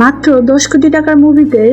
মাত্র 10 কোটি টাকার মুভিতে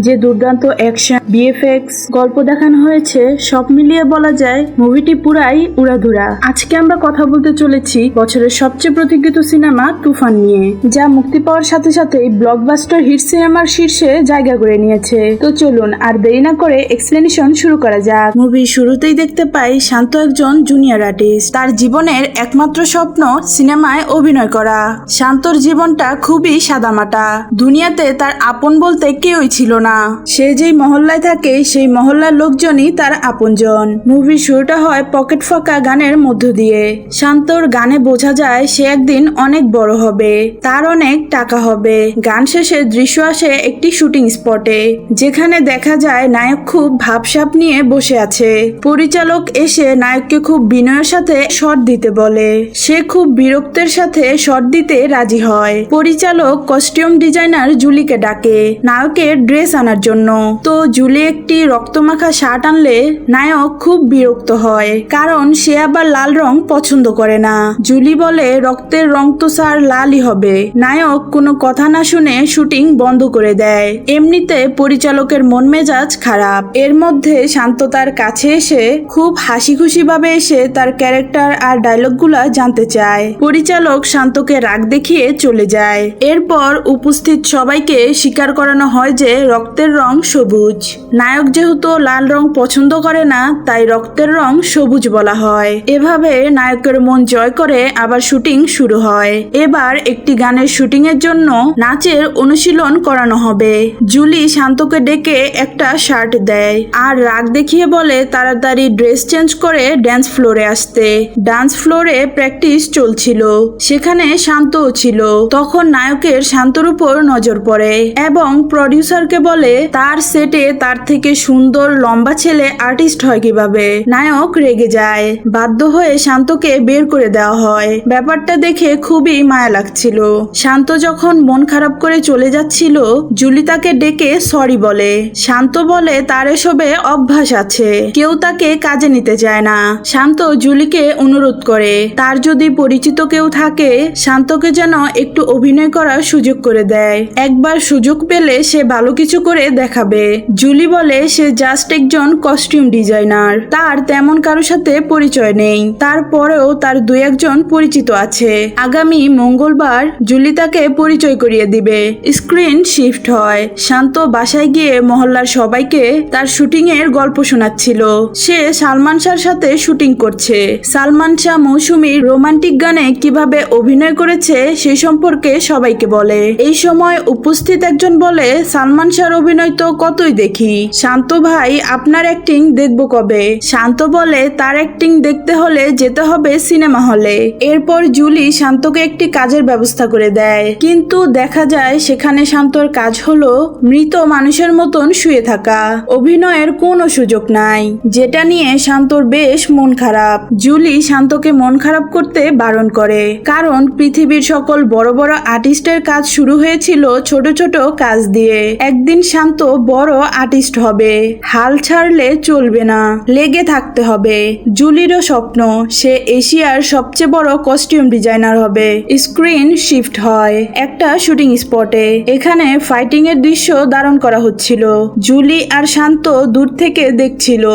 যে দুর্দান্ত অ্যাকশন, বিএফএক্স, গল্প দেখানো হয়েছে, সব মিলিয়ে বলা যায় মুভিটি পুরাই উড়াধুরা। আজকে আমরা কথা বলতে চলেছি বছরের সবচেয়ে প্রতীক্ষিত সিনেমা তুফান নিয়ে, যা মুক্তি পাওয়ার সাথে সাথেই ব্লকবাস্টার হিট সিনেমার শীর্ষে জায়গা করে নিয়েছে। তো চলুন আর দেরি না করে এক্সপ্লেনেশন শুরু করা যাক। মুভির শুরুতেই দেখতে পাই শান্ত একজন জুনিয়র আর্টিস্ট। তার জীবনের একমাত্র স্বপ্ন সিনেমায় অভিনয় করা। শান্তর জীবনটা খুবই সাদামাটা। দুনিয়াতে তার আপন বলতে কেউই ছিল না। সে যেই মহল্লায় থাকে সেই মহল্লার লোকজনই তার আপনজন। মুভির শুরুটা হয় পকেট ফাঁকা গানের মধ্য দিয়ে। শান্তর গানে বোঝা যায় সে একদিন অনেক বড় হবে, তার অনেক টাকা হবে। গান শেষে দৃশ্য আসে একটি শুটিং স্পটে, যেখানে দেখা যায় নায়ক খুব ভাবসাব নিয়ে বসে আছে। পরিচালক এসে নায়ককে খুব বিনয়ের সাথে শট দিতে বলে। সে খুব বিরক্তের সাথে শট দিতে রাজি হয়। পরিচালক কস্টিউম ডিজাইনার জুলিকে ডাকে নায়কের ড্রেস আনার জন্য। তো জুলি একটি রক্তমাখা শার্ট আনলে নায়ক খুব বিরক্ত হয়, কারণ সে আবার লাল রং পছন্দ করে না। জুলি বলে রক্তের রং তো স্যার লালই হবে। নায়ক কোনো কথা না শুনে শুটিং বন্ধ করে দেয়। এমনিতে পরিচালকের মন মেজাজ খারাপ। এর মধ্যে শান্ত তার কাছে এসে খুব হাসি খুশি ভাবে এসে তার ক্যারেক্টার আর ডায়লগগুলা জানতে চায়। পরিচালক শান্তকে রাগ দেখিয়ে চলে যায়। এরপর উপস্থিত সবাইকে স্বীকার করানো হয় যে রক্তের রং সবুজ। নায়ক যেহেতু লাল রং পছন্দ করে না, তাই রক্তের রং সবুজ বলা হয়। এভাবে নায়কের মন জয় করে আবার শুটিং শুরু হয়। এবার একটি গানের শুটিং এর জন্য নাচের অনুশীলন করানো হবে। জুলি শান্তকে ডেকে একটা শার্ট দেয় আর রাগ দেখিয়ে বলে তাড়াতাড়ি ড্রেস চেঞ্জ করে ড্যান্স ফ্লোরে আসতে। ডান্স ফ্লোরে প্র্যাকটিস চলছিল, সেখানে শান্তও ছিল। তখন নায়কের শান্তর উপর নজর পড়ে এবং প্রডিউসারকে বলে তার সেটে তার থেকে সুন্দর লম্বা ছেলে আর্টিস্ট হয় কিভাবে। নায়ক রেগে যায়। বাধ্য হয়ে শান্তকে বের করে দেওয়া হয়। ব্যাপারটা দেখে খুবই মায়া লাগছিল। শান্ত যখন মন খারাপ করে চলে যাচ্ছিল, জুলি তাকে ডেকে সরি বলে। শান্ত বলে তার এসবে অভ্যাস আছে, কেউ তাকে কাজে নিতে চায় না। শান্ত জুলিকে অনুরোধ করে তার যদি পরিচিত কেউ থাকে শান্তকে যেন একটু অভিনয় করার সুযোগ করে দেয়। একবার সুযোগ পেলে সে ভালো কিছু করে দেখাবে। জুলি বলে সে জাস্ট একজন কস্টিউম ডিজাইনার, তার তেমন কারোর সাথে পরিচয় নেই। তারপরেও তার দুই একজন পরিচিত আছে। আগামী মঙ্গলবার জুলি তাকে পরিচয় করিয়ে দিবে। স্ক্রিন শিফট হয়। শান্ত বাসায় গিয়ে মহল্লার সবাইকে তার শুটিং এর গল্প শোনাচ্ছিল। সে সালমান শাহর সাথে শুটিং করছে। সালমান শাহ মৌসুমীর রোমান্টিক গানে কিভাবে অভিনয় করেছে সে সম্পর্কে সবাইকে বলে। এই সময় উপস্থিত একজন বলে সালমান শাহর অভিনয় তো কতই দেখি, শান্ত ভাই আপনার অ্যাক্টিং দেখবো কবে। শান্ত বলে তার অ্যাক্টিং দেখতে হলে যেতে হবে সিনেমা হলে। এরপর জুলি শান্তকে একটি কাজের ব্যবস্থা করে দেয়, কিন্তু দেখা যায় সেখানে শান্তর কাজ হলো মৃত মানুষের মতন শুয়ে থাকা। অভিনয়ের কোনো সুযোগ নাই, যেটা নিয়ে শান্তর বেশ মন খারাপ। জুলি শান্তকে মন খারাপ করতে বারণ করে, কারণ পৃথিবীর সকল বড় বড় আর্টিস্টের কাজ শুরু হয়েছিল ছোট ছোট কাজ দিয়ে। একদিন শান্ত বড় আর্টিস্ট হবে, হাল ছাড়লে চলবে না, লেগে থাকতে হবে। জুলিরও স্বপ্ন সে এশিয়ার সবচেয়ে বড় কস্টিউম ডিজাইনার হবে। স্ক্রিন শিফট হয় একটা শুটিং স্পটে। এখানে ফাইটিং এর দৃশ্য ধারণ করা হচ্ছিল। জুলি আর শান্ত দূর থেকে দেখছিল।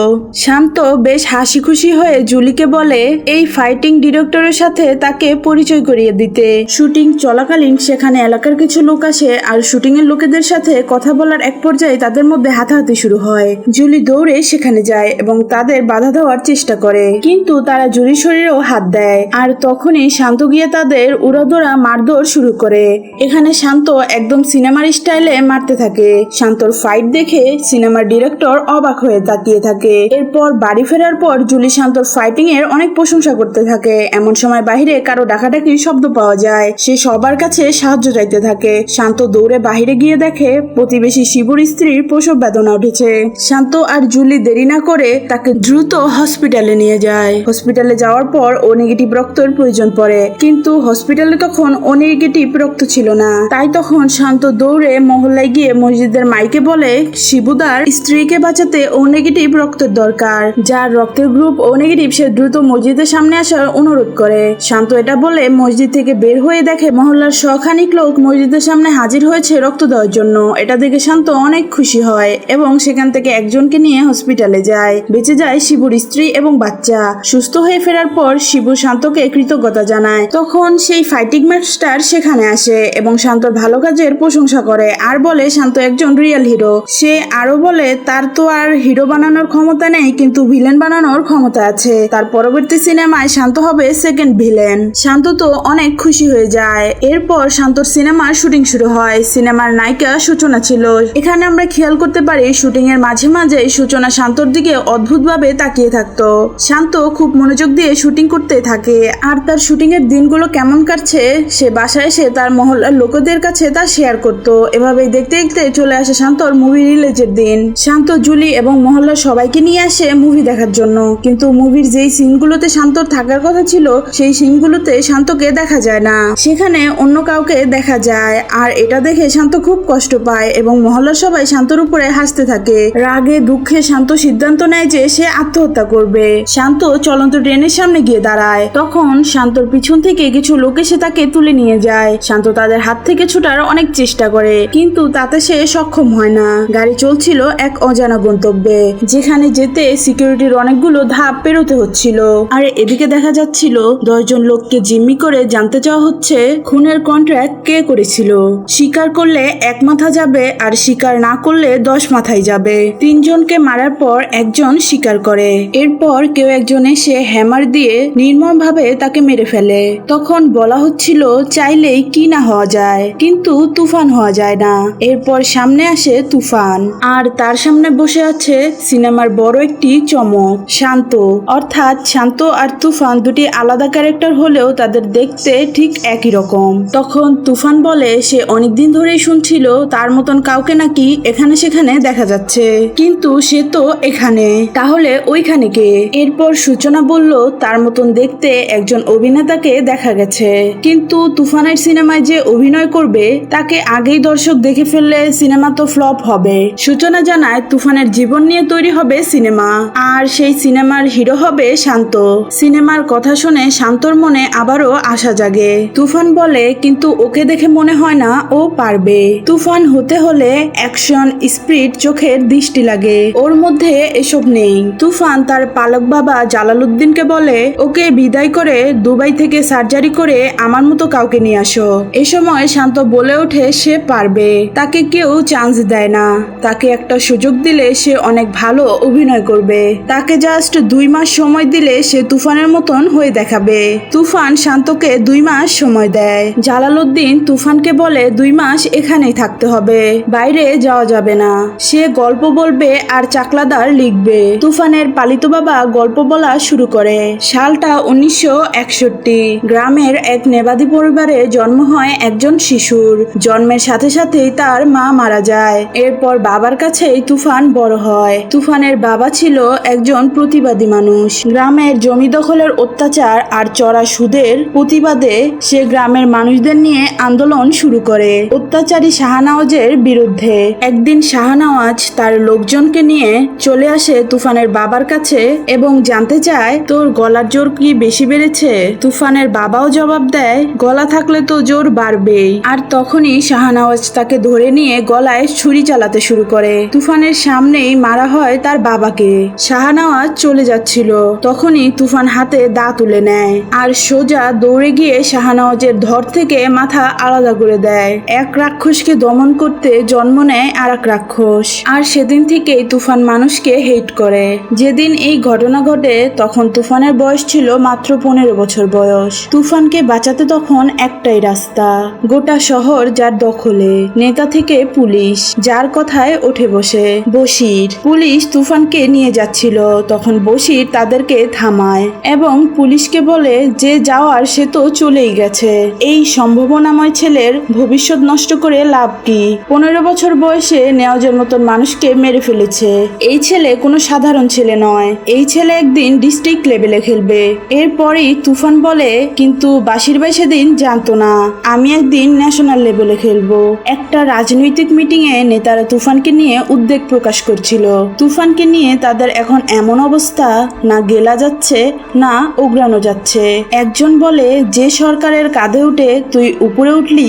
শান্ত বেশ হাসি খুশি হয়ে জুলিকে বলে এই ফাইটিং ডিরেক্টরের সাথে তাকে পরিচয় করিয়ে দিতে। শুটিং চলাকালীন সেখানে এলাকার কিছু লোক আসে আর শুটিং এর লোকেদের সাথে কথা বলার এক পর্যায়ে তাদের মধ্যে হাতাহাতি শুরু হয়। জুলি দৌড়ে সেখানে যায় এবং তাদের বাধা দেওয়ার চেষ্টা করে, কিন্তু তারা জুলির শরীরেও হাত দেয়। আর তখনই শান্ত গিয়ে তাদের উড়াধরা মারধর শুরু করে। এখানে শান্ত একদম সিনেমার স্টাইলে মারতে থাকে। শান্তর ফাইট দেখে সিনেমার ডিরেক্টর অবাক হয়ে তাকিয়ে থাকে। এরপর বাড়ি ফেরার পর জুলি শান্তর ফাইটিং এর অনেক প্রশংসা করতে থাকে। এমন সময় বাহিরে কারো ডাকাডাকির শব্দ পাওয়া যায়। সে সবার কাছে সাহায্য চাইতে থাকে। শান্ত দৌড়ে বাহিরে গিয়ে দেখে প্রতিবেশী বেশি শিবুর স্ত্রীর প্রসব বেদনা উঠেছে। শান্ত আর জুলি দেরি না করে তাকে দ্রুত হসপিটালে নিয়ে যায়। হসপিটালে যাওয়ার পর ও নেগেটিভ রক্তের প্রয়োজন পড়ে, কিন্তু হসপিটালে তখন ও নেগেটিভ রক্ত ছিল না। তাই তখন শান্ত দৌড়ে মহল্লায় গিয়ে মসজিদের মাইকে বলে শিবুদার স্ত্রীকে বাঁচাতে ও নেগেটিভ রক্তের দরকার। যার রক্তের গ্রুপ ও নেগেটিভ সে দ্রুত মসজিদের সামনে আসার অনুরোধ করে। শান্ত এটা বলে মসজিদ থেকে বের হয়ে দেখে মহল্লার শখানিক লোক মসজিদের সামনে হাজির হয়েছে রক্ত দেওয়ার জন্য। এটা দেখে শান্ত অনেক খুশি হয় এবং সেখান থেকে একজনকে নিয়ে হসপিটালে যায়। বেঁচে যায় শিবুর স্ত্রী এবং বাচ্চা। সুস্থ হয়ে ফেরার পর শিবু শান্তকে কৃতজ্ঞতা জানায়। তখন সেই ফাইটিং মাস্টার সেখানে আসে এবং শান্তর ভালো কাজের প্রশংসা করে আর বলে শান্ত একজন রিয়েল হিরো। সে আরো বলে তার তো আর হিরো বানানোর ক্ষমতা নেই, কিন্তু ভিলেন বানানোর ক্ষমতা আছে। তার পরবর্তী সিনেমায় শান্ত হবে সেকেন্ড ভিলেন। শান্ত তো অনেক খুশি হয়ে যায়। এরপর শান্তর সিনেমার শুটিং শুরু হয়। সিনেমার নায়িকা সূচনা ছিল। এখানে আমরা খেয়াল করতে পারি শুটিং এর মাঝে মাঝে সূচনা শান্তর দিকে অদ্ভুতভাবে তাকিয়ে থাকতো। শান্ত খুব মনোযোগ দিয়ে শুটিং করতে থাকে আর তার শুটিং এর দিনগুলো কেমন কাটছে সে বাসায় এসে তার মহল্লার লোকদের কাছে তা শেয়ার করত। এভাবেই দেখতে দেখতে চলে আসে শান্তর মুভি রিলিজের দিন। শান্ত জুলি এবং মহল্লার সবাইকে নিয়ে আসে মুভি দেখার জন্য, কিন্তু মুভির যেই সিনগুলোতে শান্তর থাকার কথা ছিল সেই সিনগুলোতে শান্তকে দেখা যায় না। সেখানে অন্য কাউকে দেখা যায় আর এটা দেখে শান্ত খুব কষ্ট পায় এবং মহল্লার সবাই শান্তর উপরে হাসতে থাকে। রাগে দুঃখে শান্ত সিদ্ধান্ত নেয় যে সে আত্মহত্যা করবে। শান্ত চলন্ত ট্রেনের সামনে গিয়ে দাঁড়ায়। তখন শান্তর পিছন থেকে কিছু লোক এসে তাকে তুলে নিয়ে যায়। শান্ত তাদের হাত থেকে ছুটার অনেক চেষ্টা করে, কিন্তু তাতে সে সক্ষম হয় না। গাড়ি চলছিল এক অজানা গন্তব্যে, যেখানে যেতে সিকিউরিটির অনেকগুলো ধাপ পেরোতে হচ্ছিল। আর এদিকে দেখা যাচ্ছিল 10 জন লোককে জিম্মি করে জানতে চাওয়া হচ্ছে খুনের কন্ট্রাক্ট কে করেছিল। স্বীকার করলে 1 মাথা যাবে আর স্বীকার না করলে 10 মাথায় যাবে। 3 জনকে মারার পর একজন স্বীকার করে। এরপর কেউ একজন এসে হ্যামার দিয়ে নির্মমভাবে তাকে মেরে ফেলে। তখন বলা হচ্ছিল চাইলেই কি না হওয়া যায়, কিন্তু তুফান হওয়া যায় না। এরপর সামনে আসে তুফান আর তার সামনে বসে আছে সিনেমার বড় একটি চমক শান্ত। অর্থাৎ শান্ত আর তুফান দুটি আলাদা ক্যারেক্টার হলেও তাদের দেখতে ঠিক একই রকম। তখন তুফান বলে সে অনেকদিন ধরেই শুনছিল তার মতন কাউকে নাকি এখানে সেখানে দেখা যাচ্ছে, কিন্তু সে তো এখানে, তাহলে ওইখানে কে? এরপর সূচনা বলল তার মতন দেখতে একজন অভিনেতাকে দেখা গেছে, কিন্তু তুফানের সিনেমায় যে অভিনয় করবে তাকে আগেই দর্শক দেখে ফেললে সিনেমা তো ফ্লপ হবে। সূচনা জানায় তুফানের জীবন নিয়ে তৈরি হবে সিনেমা আর সেই সিনেমার হিরো হবে শান্ত। সিনেমার কথা শুনে শান্তর মনে আবারও আশা জাগে। তুফান বলে কিন্তু ওকে দেখে মনে হয় না ও পারবে। তুফান হতে হলে অ্যাকশন, স্পিড, চোখের দৃষ্টি লাগে, ওর মধ্যে এসব নেই। তুফান তার পালক বাবা জালালউদ্দিনকে বলে ওকে বিদায় করে দুবাই থেকে সার্জারি করে আমার মতো কাউকে নিয়ে আসো। এ সময় শান্ত বলে ওঠে সে পারবে, তাকে কেউ চান্স দেয় না, তাকে একটা সুযোগ দিলে সে অনেক ভালো অভিনয় করবে, তাকে জাস্ট 2 মাস সময় দিলে সে তুফানের মতন হয়ে দেখাবে। তুফান শান্তকে 2 মাস সময় দেয়। জালালউদ্দিন তুফানকে বলে 2 মাস এখানেই থাকতে হবে, বাইরে যাওয়া যাবে না। সে গল্প বলবে আর চাকলাদার লিখবে। তুফানের পালিত বাবা গল্প বলা শুরু করে। সালটা 1961। গ্রামের এক নেবাদি পরিবারে জন্ম হয় একজন শিশুর। জন্মের সাথে সাথেই তার মা মারা যায়। এরপর বাবার কাছেই তুফান বড় হয়। তুফানের বাবা ছিল একজন প্রতিবাদী মানুষ। গ্রামের জমি দখলের অত্যাচার আর চড়া সুদের প্রতিবাদে সে গ্রামের মানুষদের নিয়ে আন্দোলন শুরু করে অত্যাচারী শাহনওয়াজের বিরুদ্ধে। একদিন শাহনওয়াজ তার লোকজনকে নিয়ে চলে আসে তুফানের বাবার কাছে এবং জানতে চায় তোর গলার জোর কি বেশি বেড়েছে? তুফানের বাবাও জবাব দেয় গলা থাকলে তো জোর বাড়বেই। আর তখনই শাহনওয়াজ তাকে ধরে নিয়ে গলায় ছুরি চালাতে শুরু করে। তুফানের সামনেই মারা হয় তার বাবাকে। শাহনওয়াজ চলে যাচ্ছিল, তখনই তুফান হাতে দা তুলে নেয় আর সোজা দৌড়ে গিয়ে শাহনওয়াজের ধর থেকে মাথা আলাদা করে দেয়। এক রাক্ষসকে দমন করতে জন্ম নেয় আর এক রাক্ষস। আর সেদিন থেকেই তুফান মানুষকে হেট করে। যেদিন এই ঘটনা ঘটে তখন তুফানের বয়স ছিল মাত্র 15 বছর বয়স। তুফানকে বাঁচাতে তখন একটাই রাস্তা, গোটা শহর যার দখলে, নেতা থেকে পুলিশ, যার কথায় ওঠে বসে বশির। পুলিশ তুফানকে নিয়ে যাচ্ছিল, তখন বশির তাদেরকে থামায় এবং পুলিশকে বলে যে যাওয়ার সে তো চলেই গেছে, এই সম্ভাবনাময় ছেলের ভবিষ্যৎ নষ্ট করে লাভ কি? 15 বছর বয়সে নেওয়াজের মতন মানুষকে মেরে ফেলেছে। এই ছেলে কোনো সাধারণ ছেলে নয়। এই ছেলে একদিন ডিস্ট্রিক্ট লেভেলে খেলবে। এরপরই তুফান বলে, কিন্তু বাসির ভাই সেদিন জানতো না আমি একদিন ন্যাশনাল লেভেলে খেলবো। একটা রাজনৈতিক মিটিং এ নেতারা তুফানকে নিয়ে উদ্বেগ প্রকাশ করছিল। তুফানকে নিয়ে তাদের এখন এমন অবস্থা, না গেলা যাচ্ছে না উগরানো যাচ্ছে। একজন বলে, যে সরকারের কাঁধে উঠে তুই উপরে উঠলি,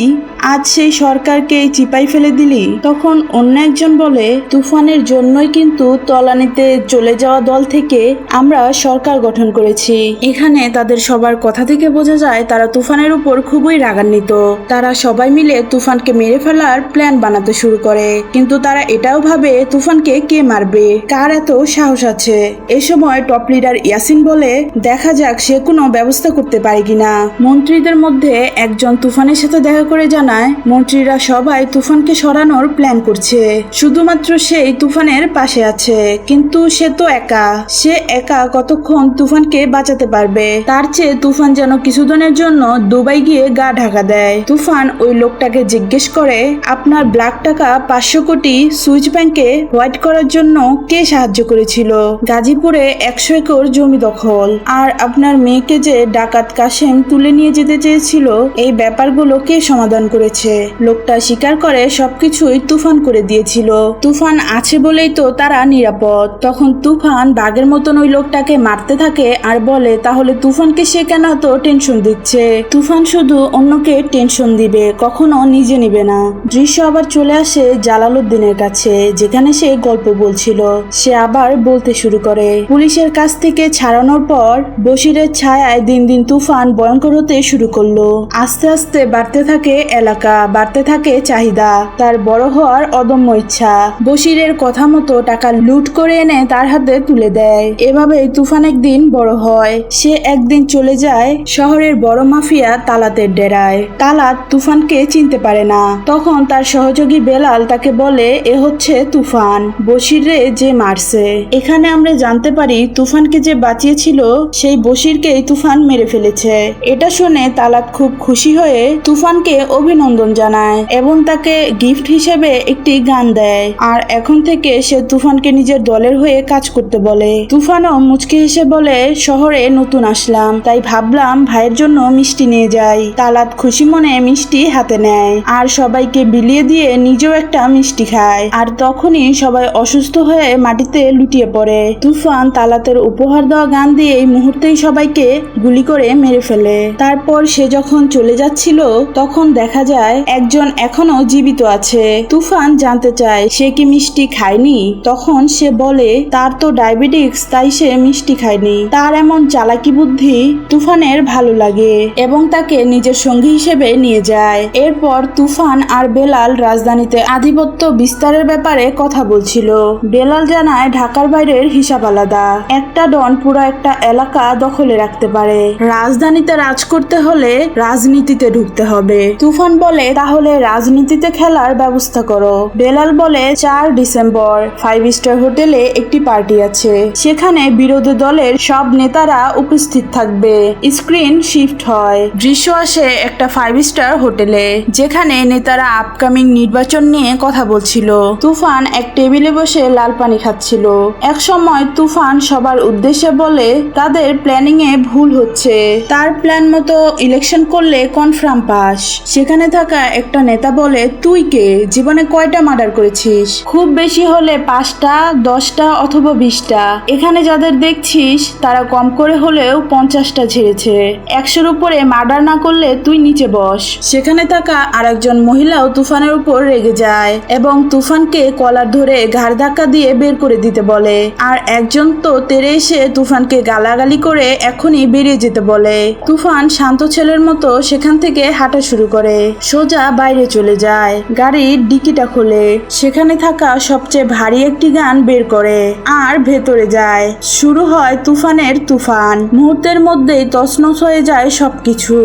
আজ সেই সরকারকে চিপাই ফেলে দিলি। তখন অন্য একজন বলে, তুফানের জন্যই কিন্তু তলানিতে চলে যাওয়া দল থেকে আমরা সরকার গঠন করেছি। এখানে তাদের সবার কথা থেকে বোঝা যায় তারা তুফানের উপর খুবই রাগান্বিত। তারা সবাই মিলে তুফানকে মেরে ফেলার প্ল্যান বানাতে শুরু করে, কিন্তু তারা এটাও ভাবে তুফানকে কে মারবে, কার এত সাহস আছে। এ সময় টপ লিডার ইয়াসিন বলে, দেখা যাক সে কোনো ব্যবস্থা করতে পারে কিনা। মন্ত্রীদের মধ্যে একজন তুফানের সাথে দেখা করে জানায় মন্ত্রীরা সবাই তুফানকে সরানোর প্ল্যান করছে, শুধুমাত্র সেই তুফানের পাশে আছে। কিন্তু সে তো একা, সে একা কতক্ষণ তুফানকে বাঁচাতে পারবে। তার চেয়ে তুফান যেন কিছুদিনের জন্য দুবাই গিয়ে গা ঢাকা দেয়। তুফান ওই লোকটাকে জিজ্ঞেস করে, আপনার ব্ল্যাক টাকা 500 কোটি সুইচ ব্যাংকে হোয়াইট করার জন্য কে সাহায্য করেছিল? গাজীপুরে 100 একর জমি দখল, আর আপনার মেয়েকে যে ডাকাত কাশেম তুলে নিয়ে যেতে চেয়েছিল, এই ব্যাপারগুলো কে সমাধান করেছে? লোকটা স্বীকার করে সবকিছুই তুফান করে দিয়েছিল। তুফান আছে বলেই তো তারা নিরাপদ। তখন তুফান বাঘের মতন ওই লোকটাকে মারতে থাকে আর বলে, তাহলে তুফানকে সে কেন এত টেনশন দিচ্ছে? তুফান শুধু অন্যকে টেনশন দিবে, কখনো নিজে নিবে না। দৃশ্য আবার চলে আসে জালালউদ্দিনের কাছে, যেখানে সে গল্প বলছিল। সে আবার বলতে শুরু করে, পুলিশের কাছ থেকে ছাড়ানোর পর বশিরের ছায়ায় দিন দিন তুফান ভয়ঙ্কর হতে শুরু করলো। আস্তে আস্তে বাড়তে থাকে এলাকা, বাড়তে থাকে চাহিদা, তার বড় হওয়ার অদম্য ইচ্ছা। বশিরের কথা মতো টাকা লুট করে এনে তার হাতে তুলে দেয়। এভাবেই তুফান একদিন বড় হয়। সে একদিন চলে যায় শহরের বড় মাফিয়া তালাতের ডেরায়। তালাত তুফানকে চিনতে পারে না। তখন তার সহযোগী বেলাল তাকে বলে, এ হচ্ছে তুফান, বশিরে যে মারছে। এখানে আমরা জানতে পারি তুফানকে যে বাঁচিয়েছিল সেই বশিরকেই তুফান মেরে ফেলেছে। এটা শুনে তালাত খুব খুশি হয়ে তুফানকে অভিনন্দন জানায় এবং তাকে গিফট হিসেবে একটি গান দেয়। আর এখন থেকে সে তুফানকে নিজের দলের হয়ে কাজ করতে বলে। তুফানও মুচকি হেসে বলে, শহরে নতুন আসলাম, তাই ভাবলাম ভাইয়ের জন্য মিষ্টি নিয়ে যাই। তালাত খুশি মনে মিষ্টি হাতে নেয় আর সবাইকে বিলিয়ে দিয়ে নিজেও একটা মিষ্টি খায়। আর তখনই সবাই অসুস্থ হয়ে মাটিতে লুটিয়ে পড়ে। তুফান তালাতের উপহার দেওয়া গান দিয়ে এই মুহূর্তেই সবাইকে গুলি করে মেরে ফেলে। তারপর সে যখন চলে যাচ্ছিল তখন দেখা যায় একজন এখনো জীবিত আছে। তুফান জানতে চায় সে কি মিষ্টি খায়নি। তখন সে বলে তার তো ডায়াবেটিক্স, তাই সে মিষ্টি খায়নি। তার এমন চালাকি বুদ্ধি তুফানের ভালো লাগে এবং তাকে নিজের সঙ্গী হিসেবে নিয়ে যায়। এরপর তুফান আর বেলাল রাজধানীতে আধিপত্য বিস্তারের ব্যাপারে কথা বলছিল। বেলাল জানায় ঢাকার বাইরের হিসাব আলাদা, একটা ডন পুরো একটা এলাকা দখলে রাখতে পারে। রাজধানীতে রাজ করতে হলে রাজনীতিতে ঢুকতে হবে। তুফান বলে, তাহলে রাজনীতিতে খেলার ব্যবস্থা করো। বেলাল বলে, 4 ডিসেম্বর 5 স্টার হোটেলে একটি পার্টি আছে, সেখানে বিরোধী দলের সব নেতারা উপস্থিত থাকবে। স্ক্রিন শিফট হয়, দৃশ্য আসে একটা 5 স্টার হোটেলে, যেখানে নেতারা আপকামিং নির্বাচন নিয়ে কথা বলছিল। তুফান এক টেবিলে বসে লাল পানি খাচ্ছিল। এক সময় তুফান সবার উদ্দেশ্যে বলে, তাদের প্ল্যানিং এ ভুল হচ্ছে, তার প্ল্যান মতো ইলেকশন করলে কনফার্ম পাস। সেখানে থাকা একটা নেতা বলে, তুই কে, জীবনে কয়টা মার্ডার করেছিস? খুব বেশি হলে 5টা, 10টা অথবা 20টা। এখানে যাদের দেখছিস তারা কম করে হলেও 50টা ছেড়েছে। 100-র উপরে মার্ডার না করলে তুই নিচে বস। সেখানে থাকা আরেকজন মহিলাও তুফানের উপর রেগে যায় এবং তুফানকে কলার ধরে ঘাড় ধাক্কা দিয়ে বের করে দিতে বলে। আর একজন তো তেড়ে এসে তুফানকে গালাগালি করে এখনই বেরিয়ে যেতে বলে। তুফান শান্ত ছেলের মতো সেখান থেকে হাঁটা শুরু করে, সোজা বাইরে চলে যায়। গাড়ির ডিকিটা খোলে, সেখানে থাকা সবচেয়ে ভারী একটি গান বের করে আর ভেতরে যায়। শুরু হয় তুফানের তুফান। মুহূর্তের মধ্যেই তছনছ হয়ে যায় সবকিছু,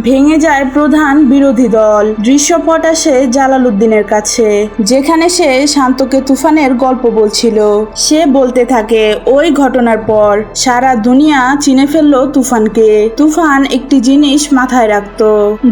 ভেঙে যায় প্রধান বিরোধী দল। দৃশ্যপট আসে জালালউদ্দিনের কাছে, যেখানে সে শান্তকে তুফানের গল্প বলছিল। সে বলতে থাকে, ওই ঘটনার পর সারা দুনিয়া চিনে ফেললো তুফানকে। তুফান একটি জিনিস মাথায় রাখতো,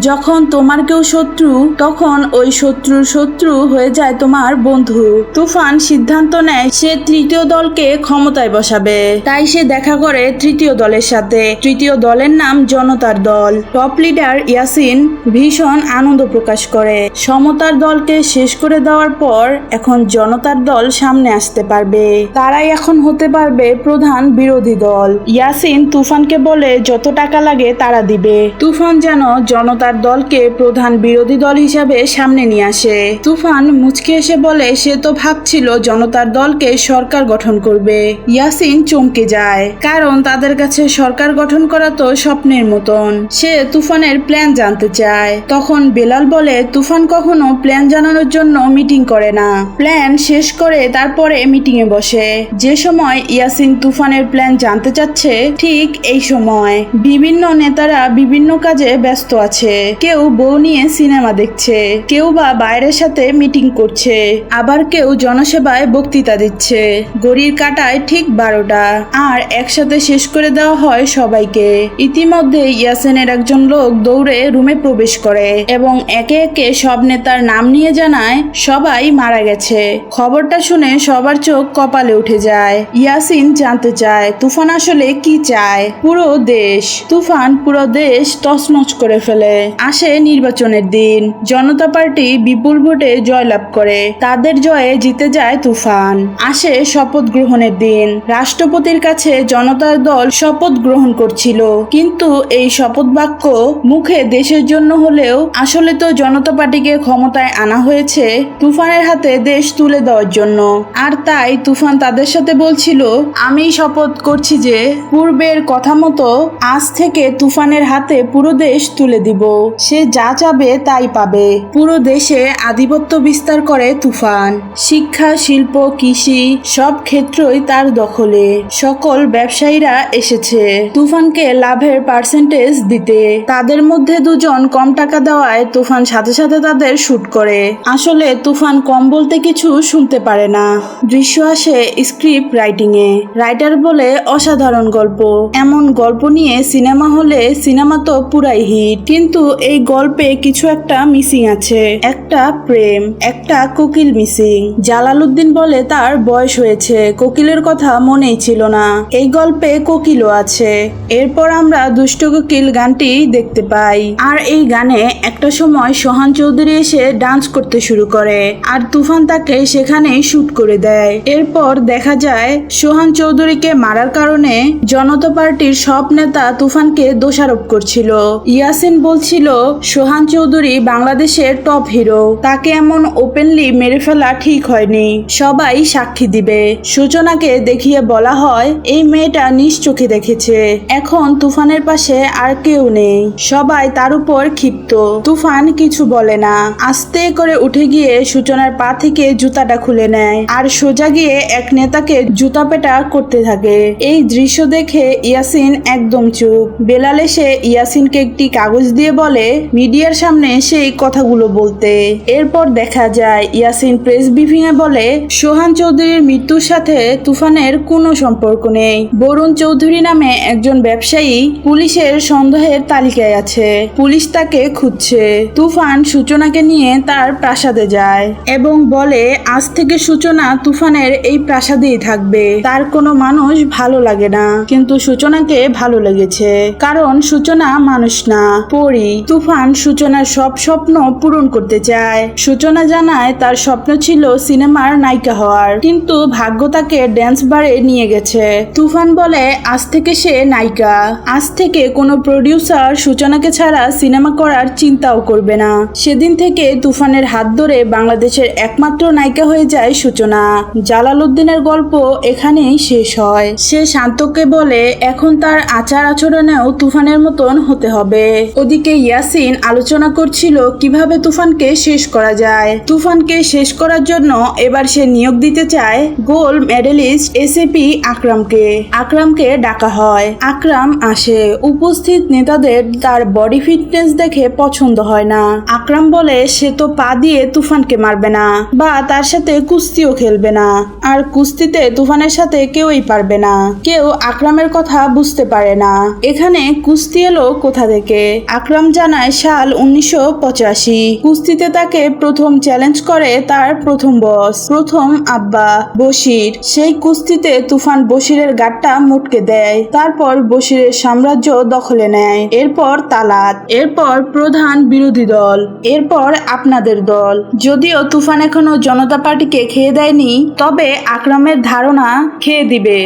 যখন তোমার কেউ শত্রু, তখন ওই শত্রুর শত্রু শত্রু হয়ে যায় তোমার বন্ধু। তুফান সিদ্ধান্ত নেয় সে তৃতীয় দলকে ক্ষমতায় বসাবে। তাই সে দেখা করে তৃতীয় দলের সাথে। তৃতীয় দলের নাম জনতার দল। টপ লিডার ইয়াসিন ভীষণ আনন্দ প্রকাশ করে। সমতার দলকে শেষ করে দেওয়ার পর এখন জনতার দল সামনে আসতে পারবে। তারাই এখন হতে পারবে প্রধান বিরোধী দল। ইয়াসিন তুফানকে বলে যত টাকা লাগে তারা দিবে। তুফান যেন জনতার দলকে প্রধান বিরোধী দল হিসাবে সামনে নিয়ে আসে। তুফান মুচকি এসে বলে সে তো ভাবছিল জনতার দলকে সরকার গঠন করবে। ইয়াসিন চমকে যায়, কারণ তাদের কাছে সরকার গঠন করা তো স্বপ্নের মতন। সে তুফানের প্ল্যান জানতে চায়। তখন বেলাল বলে তুফান কখনো প্ল্যান জানানোর জন্য মিটিং করে না, প্ল্যান শেষ করে তারপরে মিটিং এ বসে। যে সময় ইয়াসিন তুফানের প্ল্যান জানতে চাচ্ছে ঠিক এই সময় বিভিন্ন নেতারা বিভিন্ন কাজে ব্যস্ত আছে। কেউ বউ নিয়ে সিনেমা দেখছে, কেউ বা বাইরের সাথে মিটিং করছে, আবার কেউ জনসেবায় বক্তৃতা দিচ্ছে। ঘড়ির কাঁটায় ঠিক 12টা, আর একসাথে শেষ করে দেওয়া হয় সবাইকে। ইতিমধ্যে ইয়াসিনের একজন লোক দৌড়ে রুমে প্রবেশ করে এবং একে একে সব নেতার নাম নিয়ে জানায় সবাই মারা গেছে। খবরটা শুনে সবার চোখ কপালে উঠে যায়। ইয়াসিন জানতে চায় তুফান আসলে কি চায়। পুরো দেশ, তুফান পুরো দেশ তছনছ করে ফেলে। আসে নির্বাচনের দিন। জনতা পার্টি বিপুল ভোটে জয়লাভ করে। তাদের জয়ে জিতে যায় তুফান। আসে শপথ গ্রহণের দিন। রাষ্ট্রপতির কাছে জনতার দল শপথ গ্রহণ করছিল, কিন্তু এই শপথ বাক্য মুখে দেশের জন্য হলেও আসলে তো জনতা পার্টিকে ক্ষমতায় আনা হয়েছে তুফানের হাতে দেশ তুলে দেওয়ার জন্য। আর তাই তুফান তাদের সাথে বলছিল আমি শপথ করছি যে পূর্বের কথা মতো আজ থেকে তুফানের হাতে পুরো দেশ তুলে দিব। সে যা চাবে তাই পাবে। পুরো দেশে আধিপত্য বিস্তার করে তুফান। শিক্ষা, শিল্প, কৃষি সব ক্ষেত্রই তার দখলে। সকল ব্যবসায়ীরা এসেছে তুফানকে লাভের পার্সেন্টেজ দিতে। তাদের মধ্যে দুজন কম টাকা দেওয়ায় তুফান সাথে সাথে তাদের শুট করে। আসলে তুফান কম বলতে কিছু শুনতে পারে না। দৃশ্য আসে স্ক্রিপ্ট রাইটিং এ। রাইটার বলে অসাধারণ গল্প। এমন গল্প নিয়ে সিনেমা হলে সিনেমা তো পুরাই হিট, কিন্তু এই গল্পে কিছু একটা মিসিং আছে। একটা প্রেম, একটা কোকিল মিসিং। জালালউদ্দিন বলে তার বয়স হয়েছে, কোকিলের কথা মনেই ছিল না। এই গল্পে কোকিলও আছে। এরপর আমরা দুষ্ট কোকিল গানটি দেখতে পাই। আর এই গানে একটা সময় সোহান চৌধুরী এসে ডান্স করতে শুরু করে, আর তুফান তাকে সেখানেই শুট করে দেয়। এরপর দেখা যায় সোহান চৌধুরীকে মারার কারণে জনতা পার্টির সব নেতা তুফানকে দোষারোপ করছিল। ইয়াসিন বলছিল সোহান চৌধুরী বাংলাদেশের টপ হিরো, তাকে এমন ওপেনলি মেরে ফেলা ঠিক হয়নি, সবাই সাক্ষী দিবে। সূচনাকে দেখিয়ে বলা হয় এই মেয়েটা নিজ চোখে দেখেছে। এখন তুফানের পাশে আর কেউ নেই, সবাই তার উপর ক্ষিপ্ত। তুফান কিছু বলে না, আস্তে করে উঠে গিয়ে সূচনার পা থেকে জুতাটা খুলে নেয় আর সোজা গিয়ে এক নেতাকে জুতা পেটা করতে থাকে। এই দৃশ্য দেখে ইয়াসিন একদম চুপ। বেলাল এসে ইয়াসিনকে একটি কাগজ দিয়ে বলে মিডিয়ার সামনে সেই কথাগুলো বলতে। এরপর দেখা যায় ইয়াসিন প্রেস ব্রিফিং এ বলে সোহান চৌধুরীর মৃত্যুর সাথে তুফানের কোনো সম্পর্ক নেই। বরুণ চৌধুরী নামে একজন ব্যবসায়ী পুলিশের সন্দেহের তালিকায় আছে, পুলিশ তাকে খুঁজছে। তুফান সূচনাকে নিয়ে তার প্রাসাদে যায় এবং বলে আজ থেকে সূচনা তুফানের এই প্রাসাদেই থাকবে। তার কোনো মানুষ ভালো লাগে না, কিন্তু সূচনাকে ভালো লেগেছে, কারণ সূচনা মানুষ না, পরী। তুফান সূচনার সব স্বপ্ন পূরণ করতে চায়। সূচনা জানায় তার স্বপ্ন ছিল সিনেমার নায়িকা হওয়ার, কিন্তু ভাগ্য তাকে ড্যান্স বারে নিয়ে গেছে। তুফান বলে আজ থেকে সে নায়িকা। আজ থেকে কোনো প্রডিউসার সূচনাকে ছাড়া সিনেমা করার চিন্তাও করবে না। সেদিন থেকে তুফানের হাত ধরে বাংলাদেশের একমাত্র নায়িকা হয়ে যায় সূচনা। জালালউদ্দিনের গল্প এখানেই শেষ হয়। সে শান্তকে বলে এখন তার আচার আচরণেও তুফানের মতন হতে হবে। ওদিকে ইয়াসিন আলোচনা করছিল কিভাবে তুফানকে শেষ করা যায়। তুফানকে শেষ করার জন্য এবার সে নিয়োগ দিতে চায় গোল্ড মেডেলিস্ট এসএপি আকরামকে। আকরামকে ডাকা হয়। আকরাম আসে। উপস্থিত নেতাদের তার বডি ফিটনেস দেখে পছন্দ হয় না। আকরাম বলে সে তো পা দিয়ে তুফানকে মারবে না, বা তার সাথে কুস্তিও খেলবে না, আর কুস্তিতে তুফানের সাথে কেউই পারবে না। কেউ আকরামের কথা বুঝতে পারে না, এখানে কুস্তি এলো কোথা থেকে। আকরাম জানায় সাল 1985 কুস্তিতে তাকে প্রথম চ্যালেঞ্জ করে তার প্রথম বস, প্রথম আব্বা বশির। সেই কুস্তিতে তুফান বশিরের গাঁটটা মুটকে দেয়। তারপর বশিরের সাম্রাজ্য দখলে নেয়। এরপর তালাত, এরপর প্রধান বিরোধী দল, এরপর আপনাদের দল। যদিও তুফান এখনো জনতা পার্টিকে খেয়ে দেয়নি, তবে আকরামের ধারণা খেয়ে দিবে।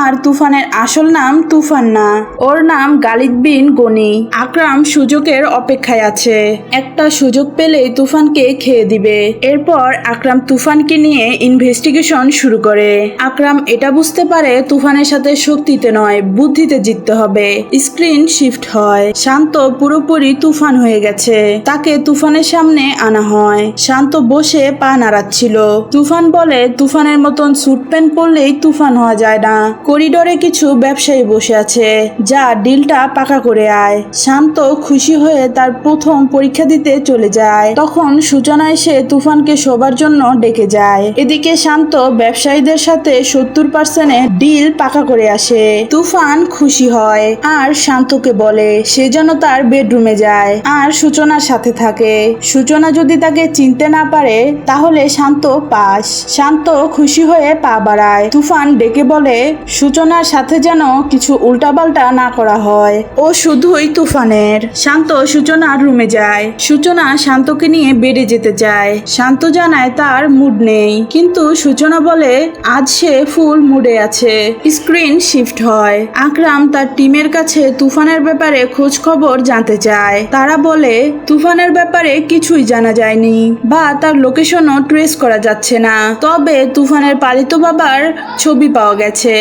আর তুফানের আসল নাম তুফান না, ওর নাম গালিদ বিন গনি। আকরাম সুযোগের অপেক্ষায় আছে, একটা সুযোগ পেলেই তুফানকে খেয়ে দিবে। এরপর আকরাম তুফানকে নিয়ে ইনভেস্টিগেশন শুরু করে। আকরাম এটা বুঝতে পারে তুফানের সাথে শক্তিতে নয়, বুদ্ধিতে জিততে হবে। স্ক্রিন শিফট হয়, শান্ত পুরোপুরি তুফান হয়ে গেছে। তাকে তুফানের সামনে আনা হয়। শান্ত বসে পা নাড়াচ্ছিল। তুফান বলে, তুফানের মতন স্যুট প্যান্ট পরলেই তুফান হওয়া যায় না। করিডোরে কিছু ব্যবসায়ী বসে আছে, যা ডিলটা পাকা করে আয়। শান্ত খুশি হয়ে তার প্রথম পরীক্ষা দিতে চলে যায়। তখন সূচনা এসে তুফানকে শোবার জন্য ডেকে যায়। এদিকে শান্ত ব্যবসায়ীদের সাথে 70% ডিল পাকা করে আসে। তুফান খুশি হয় আর শান্তকে বলে সে যেন তার বেডরুমে যায় আর সূচনার সাথে থাকে। সূচনা যদি তাকে চিনতে না পারে তাহলে শান্ত পাস। শান্ত খুশি হয়ে পা বাড়ায়। তুফান ডেকে বলে সূচনার সাথে যেন কিছু উল্টাপাল্টা না করা হয়, ও শুধুই তুফানের। শান্ত সূচনার রুমে যায়। সূচনা শান্তকে নিয়ে বেডে যেতে চায়। শান্ত জানায় তার মুড নেই, কিন্তু সূচনা বলে আজ সে ফুল মুডে আছে। স্ক্রিন শিফট হয়। আকরাম তার টিমের কাছে তুফানের ব্যাপারে খোঁজ খবর জানতে চায়। তারা বলে তুফানের ব্যাপারে কিছুই জানা যায়নি বা তার লোকেশনও ট্রেস করা যাচ্ছে না। তবে তুফানের পালিত বাবার ছবি পাওয়া গেছে,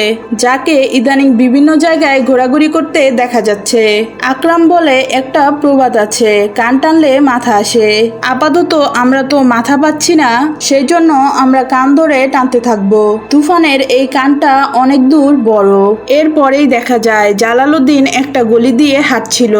যাকে ইদানিং বিভিন্ন জায়গায় ঘোরাঘুরি করতে দেখা যাচ্ছে। আকরাম বলে একটা প্রবাদ আছে, কান টানলে মাথা আসে। আপাতত আমরা তো মাথা পাচ্ছি না, সেই জন্য আমরা কান ধরে টানতে থাকবো। তুফানের এই কানটা অনেক দূর বড়। এরপরেই দেখা যায় জালালউদ্দিন একটা গলি দিয়ে হাঁটছিল।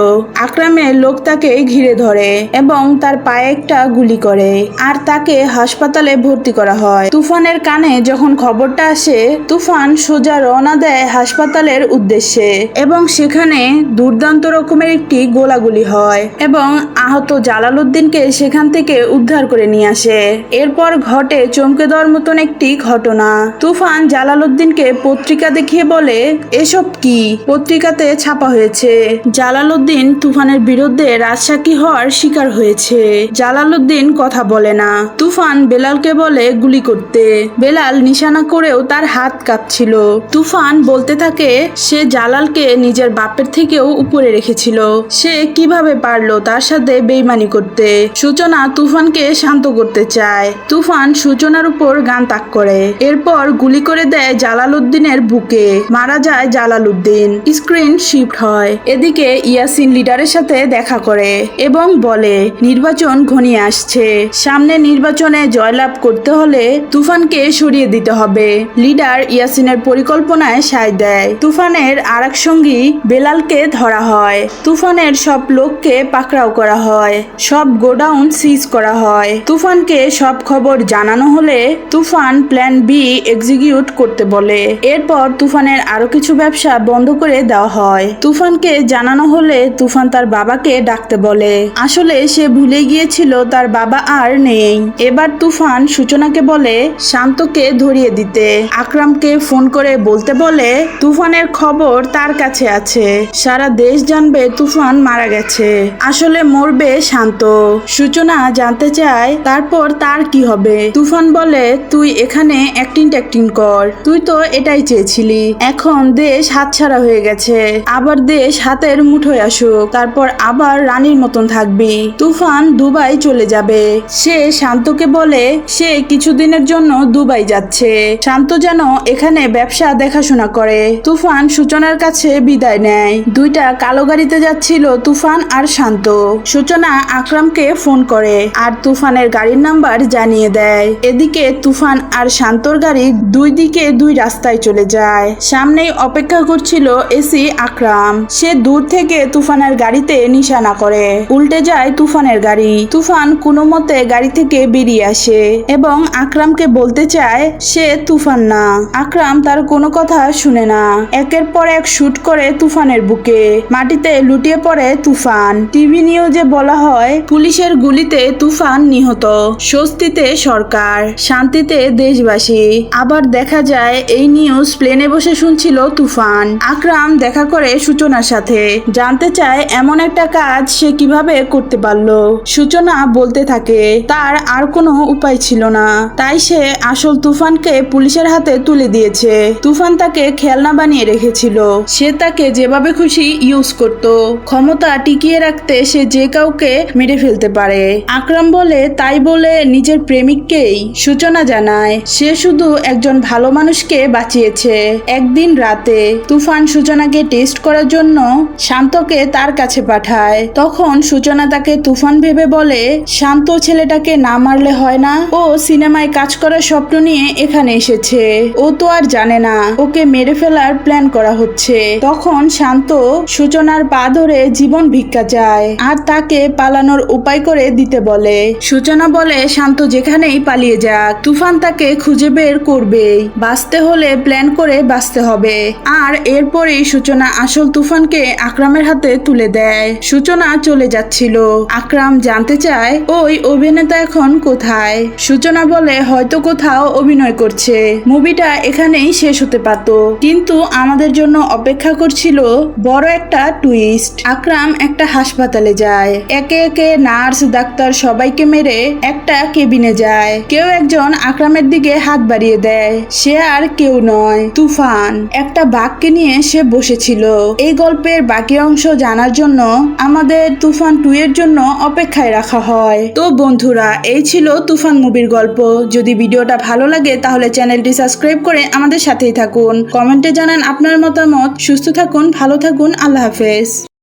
আকরামের লোক তাকে ঘিরে ধরে এবং তার পায়ে একটা গুলি করে আর তাকে হাসপাতালে ভর্তি করা হয়। তুফানের কানে যখন খবরটা আসে, তুফান সোজা রওনা দেয় হাসপাতালের উদ্দেশ্যে এবং সেখানে দুর্দান্ত রকমের একটি গোলাগুলি হয় এবং আহত জালালউদ্দিনকে সেখান থেকে উদ্ধার করে নিয়ে আসে। এরপর ঘটে চমকে দেওয়ার মতন একটি ঘটনা। তুফান জালালউদ্দিনকে পত্রিকা দেখিয়ে বলে এসব কি? পত্রিকাতে ছাপা হয়েছে জালালউদ্দিন তুফানের বিরুদ্ধে রাজসাক্ষী হওয়ার শিকার হয়েছে। জালালউদ্দিন কথা বলে না। তুফান বেলালকে বলে গুলি করতে। বেলাল নিশানা করেও তার হাত কাঁপছিল। তুফান বলতে থাকে সে জালালকে নিজের বাপের থেকেও উপরে রেখেছিল, সে কিভাবে পারলো তার সাথে বেইমানি করতে। সূচনা তুফানকে শান্ত করতে চায়। তুফান সূচনার উপর গান তাক করে, এরপর গুলি করে দেয় জালালউদ্দিনের বুকে। মারা যায় জালালউদ্দিন। স্ক্রিন শিফট হয়। এদিকে ইয়াসিন লিডারের সাথে দেখা করে এবং বলে নির্বাচন ঘনিয়ে আসছে, সামনে নির্বাচনে জয়লাভ করতে হলে তুফানকে সরিয়ে দিতে হবে। লিডার ইয়াসিনের পরিকল্পনায় সায় দেয়। তুফানের আরেক সঙ্গী বেলালকে ধরা হয়। তুফানের সব লোককে পাকড়াও করা হয়, সব গোডাউন সিজ করা হয়। তুফানকে সব খবর জানানো হলে তুফান প্ল্যান বি এক্সিকিউট করতে বলে। এরপর তুফানের আরো কিছু ব্যবসা বন্ধ করে দেওয়া হয়। তুফানকে জানানো হলে তুফান তার বাবাকে ডাকতে বলে। আসলে সে ভুলে গিয়েছিল তার বাবা আর নেই। এবার তুফান সূচনাকে বলে শান্তকে ধরিয়ে দিতে। আকরামকে ফোন করে বলতে বলে তুফানের খবর তার কাছে আছে, সারা দেশ জানবে তুফান মারা গেছে। আসলে মরবে শান্ত। সূচনা জানতে চায় তারপর তার কি হবে। তুফান বলে তুই এখানে অ্যাক্টিং কর, তুই তো এটাই চেয়েছিলি। এখন দেশ হাতছাড়া হয়ে গেছে, আবার দেশ হাতের মুঠোয় আসুক, তারপর আবার রানীর মতন থাকবি। তুফান দুবাই চলে যাবে। সে শান্তকে বলে সে কিছুদিনের জন্য দুবাই যাচ্ছে, শান্ত যেন এখানে ব্যবসা দেখাশোনা করে। তুফান সূচনার কাছে বিদায় নেয়। দুইটা কালো গাড়িতে যাচ্ছিল তুফান আর শান্ত। সূচনা আকরামকে ফোন করে আর তুফানের গাড়ির নাম্বার জানিয়ে দেয়। এদিকে তুফান আর শান্তর গাড়ি দুই দিকে দুই রাস্তায় চলে যায়। সামনেই অপেক্ষা করছিল এসি আকরাম। সে দূর থেকে তুফানের গাড়িতে নিশানা করে। উল্টে যায় তুফানের গাড়ি। তুফান কোনো মতে গাড়ি থেকে বেরিয়ে আসে এবং আকরামকে বলতে চায় সে তুফান না। আকরাম তার কোনো কোনো কথা শুনে না। একের পর এক শুট করে তুফানের বুকে, মাটিতে লুটিয়ে পড়ে তুফান। টিভি নিউজে বলা হয় পুলিশের গুলিতে তুফান নিহত, স্বস্তিতে সরকার, শান্তিতে দেশবাসী। আবার দেখা যায় এই নিউজ প্লেনে বসে শুনছিল তুফান। আকরাম দেখা করে সূচনার সাথে, জানতে চায় এমন একটা কাজ সে কিভাবে করতে পারলো। সূচনা বলতে থাকে তার আর কোনো উপায় ছিল না, তাই সে আসল তুফানকে পুলিশের হাতে তুলে দিয়েছে। তুফান তাকে খেলনা বানিয়ে রেখেছিল, সে তাকে যেভাবে খুশি ইউজ করত। ক্ষমতা টিকিয়ে রাখতে সে যে কাউকে মেরে ফেলতে পারে। আকরাম বলে তাই বলে নিজের প্রেমিককেই। সূচনা জানায় সে শুধু একজন ভালো মানুষকে বাঁচিয়েছে। একদিন রাতে তুফান সূচনাকে টেস্ট করার জন্য শান্তকে তার কাছে পাঠায়। তখন সূচনা তাকে তুফান ভেবে বলে, শান্ত ছেলেটাকে না মারলে হয় না, ও সিনেমায় কাজ করার স্বপ্ন নিয়ে এখানে এসেছে, ও তো আর জানে না ওকে মেরে ফেলার প্ল্যান করা হচ্ছে। তখন শান্ত সূচনার পা ধরে জীবন ভিক্ষা চায় আর তাকে পালানোর উপায় করে দিতে বলে। সূচনা বলে শান্ত যেখানেই পালিয়ে যাক, তুফান তাকে খুঁজে বের করবেই, বাঁচতে হলে প্ল্যান করে বাঁচতে হবে। আর এরপরেই সূচনা আসল তুফানকে আকরামের হাতে তুলে দেয়। সূচনা চলে যাচ্ছিল, আকরাম জানতে চায় ওই অভিনেতা এখন কোথায়। সূচনা বলে হয়তো কোথাও অভিনয় করছে, মুভিটা এখানেই শেষ হতে পারত, কিন্তু আমাদের জন্য অপেক্ষা করছিল বড় একটা টুইস্ট। আকরাম একটা হাসপাতালে যায়, একে একে নার্স ডাক্তার সবাইকে মেরে একটা কেবিনে যায়। কেউ একজন আকরামের দিকে হাত বাড়িয়ে দেয়, সে আর কেউ নয়, তুফান। একটা বাঘকে নিয়ে সে বসেছিল। এই গল্পের বাকি অংশ জানার জন্য আমাদের তুফান 2 এর জন্য অপেক্ষায় রাখা হয়। তো বন্ধুরা, এই ছিল তুফান মুভির গল্প। যদি ভিডিওটা ভালো লাগে তাহলে চ্যানেলটি সাবস্ক্রাইব করে আমাদের সাথেই থাকুন। কমেন্টে জানান আপনার মতামত। সুস্থ থাকুন, ভালো থাকুন, আল্লাহ হাফেজ।